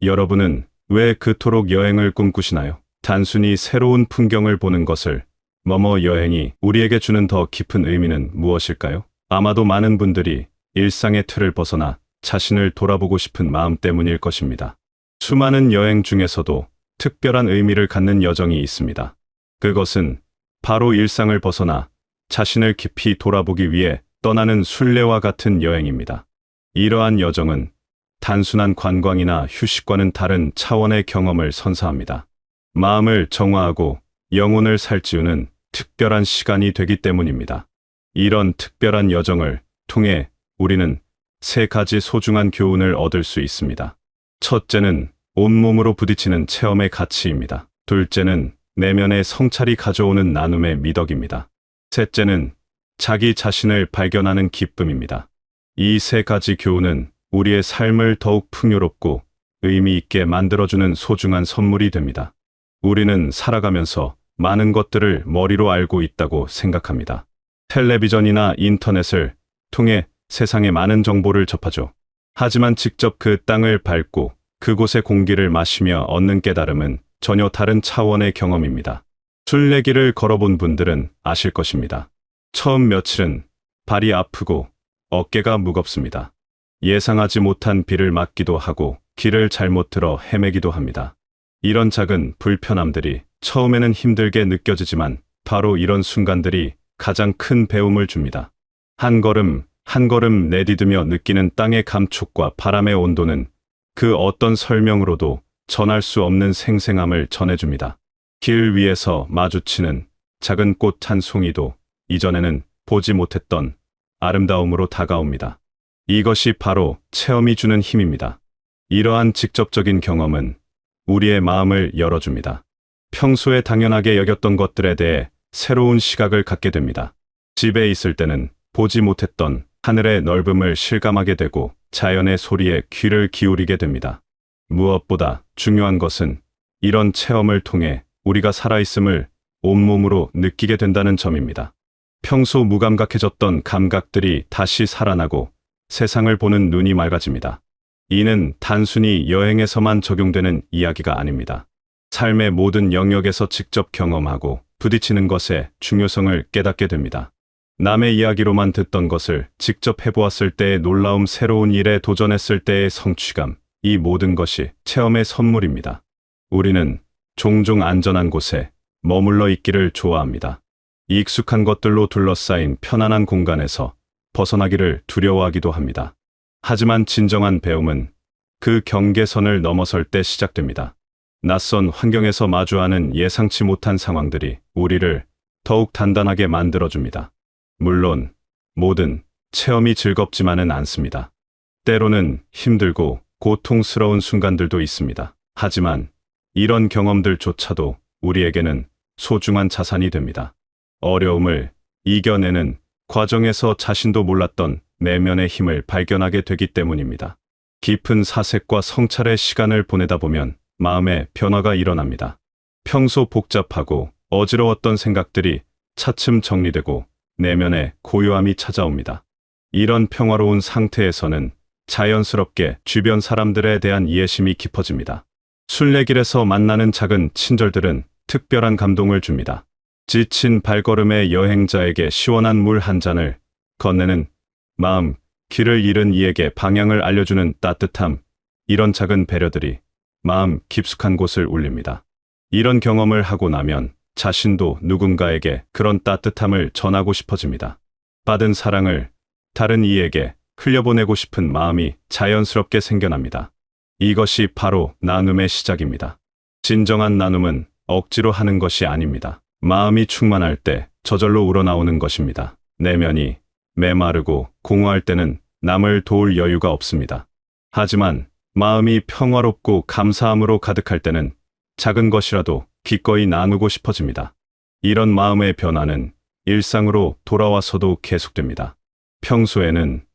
여러분은 왜 그토록 여행을 꿈꾸시나요? 단순히 새로운 풍경을 보는 것을 뭐뭐 여행이 우리에게 주는 더 깊은 의미는 무엇일까요? 아마도 많은 분들이 일상의 틀을 벗어나 자신을 돌아보고 싶은 마음 때문일 것입니다. 수많은 여행 중에서도 특별한 의미를 갖는 여정이 있습니다. 그것은 바로 일상을 벗어나 자신을 깊이 돌아보기 위해 떠나는 순례와 같은 여행입니다. 이러한 여정은 단순한 관광이나 휴식과는 다른 차원의 경험을 선사합니다. 마음을 정화하고 영혼을 살찌우는 특별한 시간이 되기 때문입니다. 이런 특별한 여정을 통해 우리는 세 가지 소중한 교훈을 얻을 수 있습니다. 첫째는 온몸으로 부딪히는 체험의 가치입니다. 둘째는 내면의 성찰이 가져오는 나눔의 미덕입니다. 셋째는 자기 자신을 발견하는 기쁨입니다. 이 세 가지 교훈은 우리의 삶을 더욱 풍요롭고 의미 있게 만들어주는 소중한 선물이 됩니다. 우리는 살아가면서 많은 것들을 머리로 알고 있다고 생각합니다. 텔레비전이나 인터넷을 통해 세상의 많은 정보를 접하죠. 하지만 직접 그 땅을 밟고 그곳의 공기를 마시며 얻는 깨달음은 전혀 다른 차원의 경험입니다. 순례길을 걸어본 분들은 아실 것입니다. 처음 며칠은 발이 아프고 어깨가 무겁습니다. 예상하지 못한 비를 맞기도 하고 길을 잘못 들어 헤매기도 합니다. 이런 작은 불편함들이 처음에는 힘들게 느껴지지만 바로 이런 순간들이 가장 큰 배움을 줍니다. 한 걸음, 한 걸음 내디디며 느끼는 땅의 감촉과 바람의 온도는 그 어떤 설명으로도 전할 수 없는 생생함을 전해줍니다. 길 위에서 마주치는 작은 꽃 한 송이도 이전에는 보지 못했던 아름다움으로 다가옵니다. 이것이 바로 체험이 주는 힘입니다. 이러한 직접적인 경험은 우리의 마음을 열어줍니다. 평소에 당연하게 여겼던 것들에 대해 새로운 시각을 갖게 됩니다. 집에 있을 때는 보지 못했던 하늘의 넓음을 실감하게 되고 자연의 소리에 귀를 기울이게 됩니다. 무엇보다 중요한 것은 이런 체험을 통해 우리가 살아있음을 온몸으로 느끼게 된다는 점입니다. 평소 무감각해졌던 감각들이 다시 살아나고 세상을 보는 눈이 맑아집니다. 이는 단순히 여행에서만 적용되는 이야기가 아닙니다. 삶의 모든 영역에서 직접 경험하고 부딪히는 것의 중요성을 깨닫게 됩니다. 남의 이야기로만 듣던 것을 직접 해보았을 때의 놀라움, 새로운 일에 도전했을 때의 성취감, 이 모든 것이 체험의 선물입니다. 우리는 종종 안전한 곳에 머물러 있기를 좋아합니다. 익숙한 것들로 둘러싸인 편안한 공간에서 벗어나기를 두려워하기도 합니다. 하지만 진정한 배움은 그 경계선을 넘어설 때 시작됩니다. 낯선 환경에서 마주하는 예상치 못한 상황들이 우리를 더욱 단단하게 만들어줍니다. 물론 모든 체험이 즐겁지만은 않습니다. 때로는 힘들고 고통스러운 순간들도 있습니다. 하지만 이런 경험들조차도 우리에게는 소중한 자산이 됩니다. 어려움을 이겨내는 과정에서 자신도 몰랐던 내면의 힘을 발견하게 되기 때문입니다. 깊은 사색과 성찰의 시간을 보내다 보면 마음의 변화가 일어납니다. 평소 복잡하고 어지러웠던 생각들이 차츰 정리되고 내면의 고요함이 찾아옵니다. 이런 평화로운 상태에서는 자연스럽게 주변 사람들에 대한 이해심이 깊어집니다. 순례길에서 만나는 작은 친절들은 특별한 감동을 줍니다. 지친 발걸음의 여행자에게 시원한 물 한 잔을 건네는 마음, 길을 잃은 이에게 방향을 알려주는 따뜻함, 이런 작은 배려들이 마음 깊숙한 곳을 울립니다. 이런 경험을 하고 나면 자신도 누군가에게 그런 따뜻함을 전하고 싶어집니다. 받은 사랑을 다른 이에게 흘려보내고 싶은 마음이 자연스럽게 생겨납니다. 이것이 바로 나눔의 시작입니다. 진정한 나눔은 억지로 하는 것이 아닙니다. 마음이 충만할 때 저절로 우러나오는 것입니다. 내면이 메마르고 공허할 때는 남을 도울 여유가 없습니다. 하지만 마음이 평화롭고 감사함으로 가득할 때는 작은 것이라도 기꺼이 나누고 싶어집니다. 이런 마음의 변화는 일상으로 돌아와서도 계속됩니다. 평소에는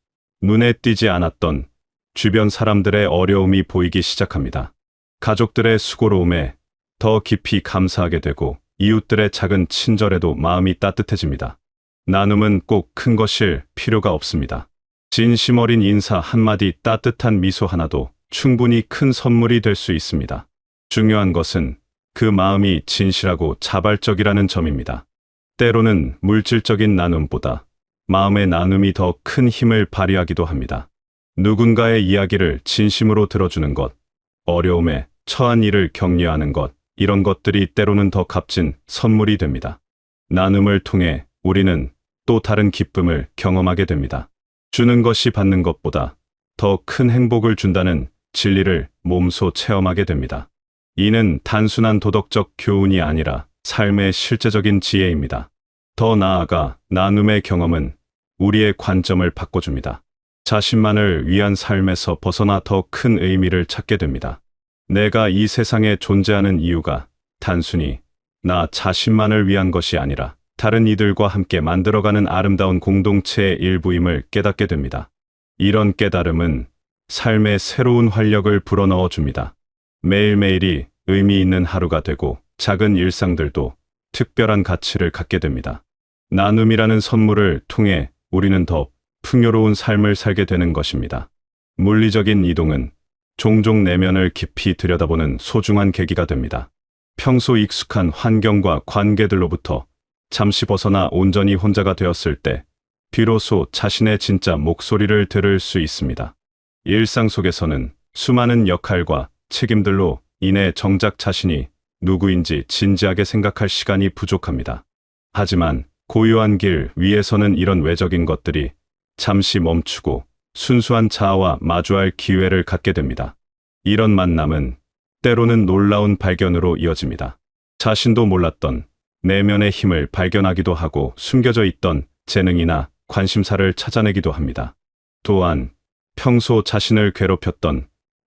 눈에 띄지 않았던 주변 사람들의 어려움이 보이기 시작합니다. 가족들의 수고로움에 더 깊이 감사하게 되고 이웃들의 작은 친절에도 마음이 따뜻해집니다. 나눔은 꼭 큰 것일 필요가 없습니다. 진심 어린 인사 한마디, 따뜻한 미소 하나도 충분히 큰 선물이 될 수 있습니다. 중요한 것은 그 마음이 진실하고 자발적이라는 점입니다. 때로는 물질적인 나눔보다 마음의 나눔이 더 큰 힘을 발휘하기도 합니다. 누군가의 이야기를 진심으로 들어주는 것, 어려움에 처한 이를 격려하는 것, 이런 것들이 때로는 더 값진 선물이 됩니다. 나눔을 통해 우리는 또 다른 기쁨을 경험하게 됩니다. 주는 것이 받는 것보다 더 큰 행복을 준다는 진리를 몸소 체험하게 됩니다. 이는 단순한 도덕적 교훈이 아니라 삶의 실제적인 지혜입니다. 더 나아가 나눔의 경험은 우리의 관점을 바꿔줍니다. 자신만을 위한 삶에서 벗어나 더 큰 의미를 찾게 됩니다. 내가 이 세상에 존재하는 이유가 단순히 나 자신만을 위한 것이 아니라 다른 이들과 함께 만들어가는 아름다운 공동체의 일부임을 깨닫게 됩니다. 이런 깨달음은 삶에 새로운 활력을 불어넣어 줍니다. 매일매일이 의미 있는 하루가 되고 작은 일상들도 특별한 가치를 갖게 됩니다. 나눔이라는 선물을 통해 우리는 더 풍요로운 삶을 살게 되는 것입니다. 물리적인 이동은 종종 내면을 깊이 들여다보는 소중한 계기가 됩니다. 평소 익숙한 환경과 관계들로부터 잠시 벗어나 온전히 혼자가 되었을 때 비로소 자신의 진짜 목소리를 들을 수 있습니다. 일상 속에서는 수많은 역할과 책임들로 인해 정작 자신이 누구인지 진지하게 생각할 시간이 부족합니다. 하지만 고요한 길 위에서는 이런 외적인 것들이 잠시 멈추고 순수한 자아와 마주할 기회를 갖게 됩니다. 이런 만남은 때로는 놀라운 발견으로 이어집니다. 자신도 몰랐던 내면의 힘을 발견하기도 하고 숨겨져 있던 재능이나 관심사를 찾아내기도 합니다. 또한 평소 자신을 괴롭혔던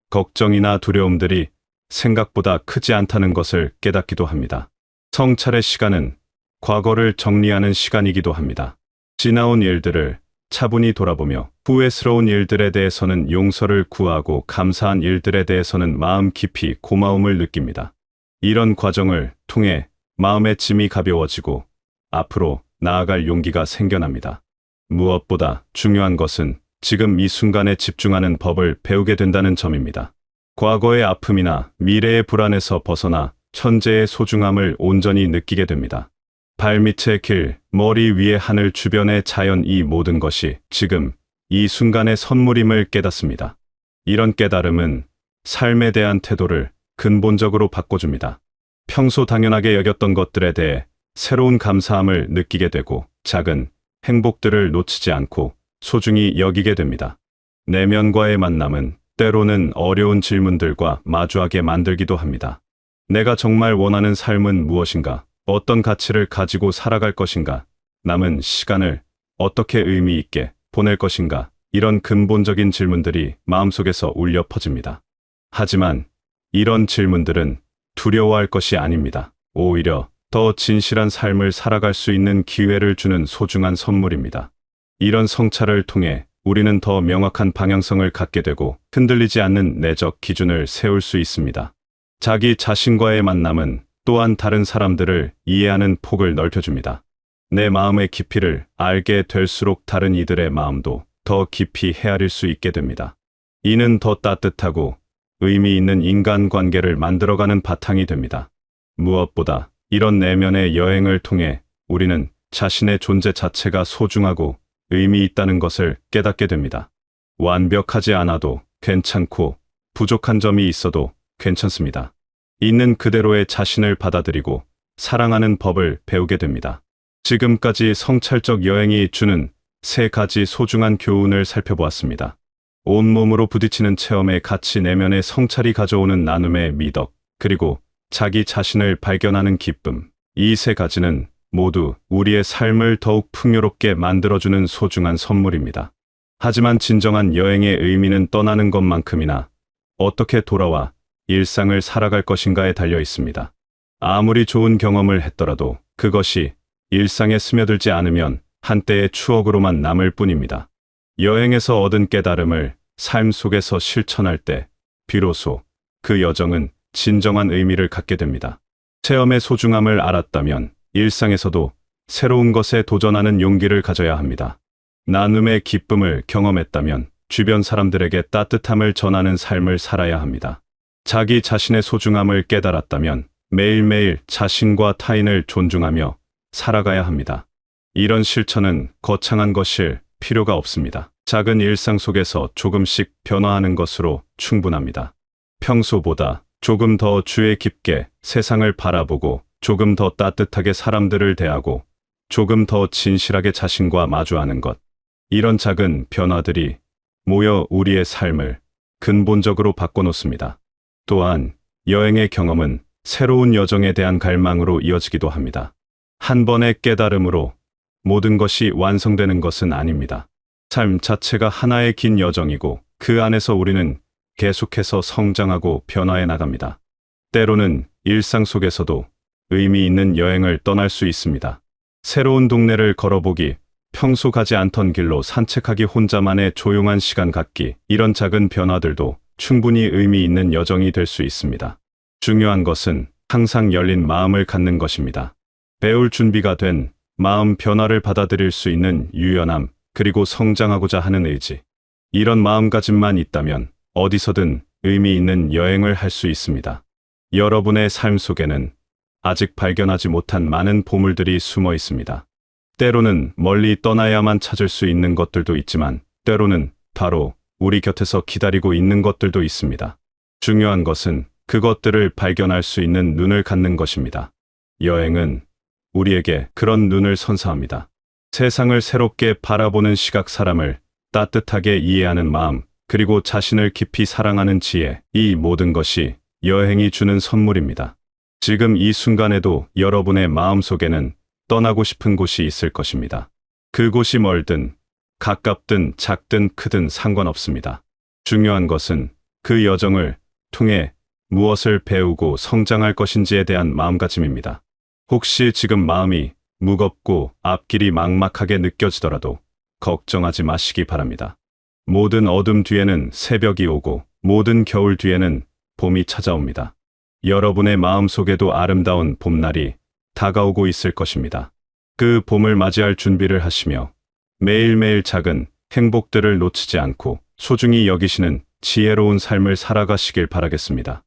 걱정이나 두려움들이 생각보다 크지 않다는 것을 깨닫기도 합니다. 성찰의 시간은 과거를 정리하는 시간이기도 합니다. 지나온 일들을 차분히 돌아보며 후회스러운 일들에 대해서는 용서를 구하고 감사한 일들에 대해서는 마음 깊이 고마움을 느낍니다. 이런 과정을 통해 마음의 짐이 가벼워지고 앞으로 나아갈 용기가 생겨납니다. 무엇보다 중요한 것은 지금 이 순간에 집중하는 법을 배우게 된다는 점입니다. 과거의 아픔이나 미래의 불안에서 벗어나 현재의 소중함을 온전히 느끼게 됩니다. 발밑의 길, 머리 위의 하늘, 주변의 자연, 이 모든 것이 지금 이 순간의 선물임을 깨닫습니다. 이런 깨달음은 삶에 대한 태도를 근본적으로 바꿔줍니다. 평소 당연하게 여겼던 것들에 대해 새로운 감사함을 느끼게 되고 작은 행복들을 놓치지 않고 소중히 여기게 됩니다. 내면과의 만남은 때로는 어려운 질문들과 마주하게 만들기도 합니다. 내가 정말 원하는 삶은 무엇인가? 어떤 가치를 가지고 살아갈 것인가? 남은 시간을 어떻게 의미 있게 보낼 것인가? 이런 근본적인 질문들이 마음속에서 울려 퍼집니다. 하지만 이런 질문들은 두려워할 것이 아닙니다. 오히려 더 진실한 삶을 살아갈 수 있는 기회를 주는 소중한 선물입니다. 이런 성찰을 통해 우리는 더 명확한 방향성을 갖게 되고 흔들리지 않는 내적 기준을 세울 수 있습니다. 자기 자신과의 만남은 또한 다른 사람들을 이해하는 폭을 넓혀줍니다. 내 마음의 깊이를 알게 될수록 다른 이들의 마음도 더 깊이 헤아릴 수 있게 됩니다. 이는 더 따뜻하고 의미 있는 인간관계를 만들어가는 바탕이 됩니다. 무엇보다 이런 내면의 여행을 통해 우리는 자신의 존재 자체가 소중하고 의미 있다는 것을 깨닫게 됩니다. 완벽하지 않아도 괜찮고 부족한 점이 있어도 괜찮습니다. 있는 그대로의 자신을 받아들이고 사랑하는 법을 배우게 됩니다. 지금까지 성찰적 여행이 주는 3가지 소중한 교훈을 살펴보았습니다. 온몸으로 부딪히는 체험의 가치, 내면의 성찰이 가져오는 나눔의 미덕, 그리고 자기 자신을 발견하는 기쁨. 이 3가지는 모두 우리의 삶을 더욱 풍요롭게 만들어주는 소중한 선물입니다. 하지만 진정한 여행의 의미는 떠나는 것만큼이나 어떻게 돌아와 일상을 살아갈 것인가에 달려 있습니다. 아무리 좋은 경험을 했더라도 그것이 일상에 스며들지 않으면 한때의 추억으로만 남을 뿐입니다. 여행에서 얻은 깨달음을 삶 속에서 실천할 때 비로소 그 여정은 진정한 의미를 갖게 됩니다. 체험의 소중함을 알았다면 일상에서도 새로운 것에 도전하는 용기를 가져야 합니다. 나눔의 기쁨을 경험했다면 주변 사람들에게 따뜻함을 전하는 삶을 살아야 합니다. 자기 자신의 소중함을 깨달았다면 매일매일 자신과 타인을 존중하며 살아가야 합니다. 이런 실천은 거창한 것일 필요가 없습니다. 작은 일상 속에서 조금씩 변화하는 것으로 충분합니다. 평소보다 조금 더 주의 깊게 세상을 바라보고 조금 더 따뜻하게 사람들을 대하고 조금 더 진실하게 자신과 마주하는 것. 이런 작은 변화들이 모여 우리의 삶을 근본적으로 바꿔놓습니다. 또한 여행의 경험은 새로운 여정에 대한 갈망으로 이어지기도 합니다. 한 번의 깨달음으로 모든 것이 완성되는 것은 아닙니다. 삶 자체가 하나의 긴 여정이고 그 안에서 우리는 계속해서 성장하고 변화해 나갑니다. 때로는 일상 속에서도 의미 있는 여행을 떠날 수 있습니다. 새로운 동네를 걸어보기, 평소 가지 않던 길로 산책하기, 혼자만의 조용한 시간 갖기, 이런 작은 변화들도 충분히 의미 있는 여정이 될 수 있습니다. 중요한 것은 항상 열린 마음을 갖는 것입니다. 배울 준비가 된 마음, 변화를 받아들일 수 있는 유연함, 그리고 성장하고자 하는 의지. 이런 마음가짐만 있다면 어디서든 의미 있는 여행을 할 수 있습니다. 여러분의 삶 속에는 아직 발견하지 못한 많은 보물들이 숨어 있습니다. 때로는 멀리 떠나야만 찾을 수 있는 것들도 있지만 때로는 바로 우리 곁에서 기다리고 있는 것들도 있습니다. 중요한 것은 그것들을 발견할 수 있는 눈을 갖는 것입니다. 여행은 우리에게 그런 눈을 선사합니다. 세상을 새롭게 바라보는 시각, 사람을 따뜻하게 이해하는 마음, 그리고 자신을 깊이 사랑하는 지혜, 이 모든 것이 여행이 주는 선물입니다. 지금 이 순간에도 여러분의 마음속에는 떠나고 싶은 곳이 있을 것입니다. 그곳이 멀든 가깝든 작든 크든 상관없습니다. 중요한 것은 그 여정을 통해 무엇을 배우고 성장할 것인지에 대한 마음가짐입니다. 혹시 지금 마음이 무겁고 앞길이 막막하게 느껴지더라도 걱정하지 마시기 바랍니다. 모든 어둠 뒤에는 새벽이 오고 모든 겨울 뒤에는 봄이 찾아옵니다. 여러분의 마음속에도 아름다운 봄날이 다가오고 있을 것입니다. 그 봄을 맞이할 준비를 하시며 매일매일 작은 행복들을 놓치지 않고 소중히 여기시는 지혜로운 삶을 살아가시길 바라겠습니다.